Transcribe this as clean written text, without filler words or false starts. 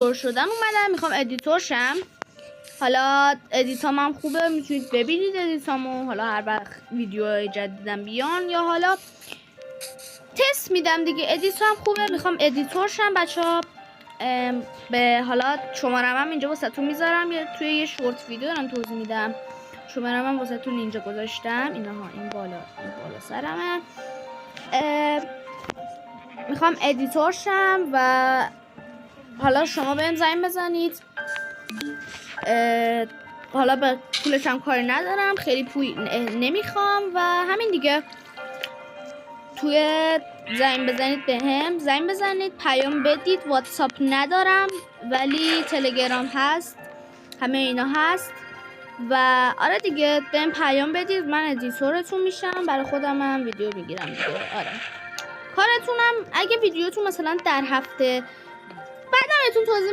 شدم اومدم میخوام ادیتور شم. حالا ادیتام هم خوبه، میتونید ببینید ادیتامو. حالا هر وقت ویدیو جدیدم بیان یا حالا تست میدم دیگه. ادیتام خوبه، میخوام ادیتور شم بچه‌ها. به حالا شمارم هم اینجا واسهتون میذارم، یا توی یه شورت ویدیو دارم توضیح میدم. شمارم هم واسهتون اینجا گذاشتم. اینها این بالا سرمه. میخوام ادیتور شم و حالا شما بهم زنگ بزنید. حالا به پولش هم کاری ندارم، خیلی پول نمیخوام و همین دیگه. توی زنگ بزنید بهم، زنگ بزنید، پیام بدید. واتساپ ندارم ولی تلگرام هست، همه اینا هست. و آره دیگه بهم پیام بدید، من ادیتورتون میشم، برای خودم هم ویدیو میگیرم دیگه. آره کارتونم اگه ویدیوتون مثلا در هفته بعدم بهتون توضیح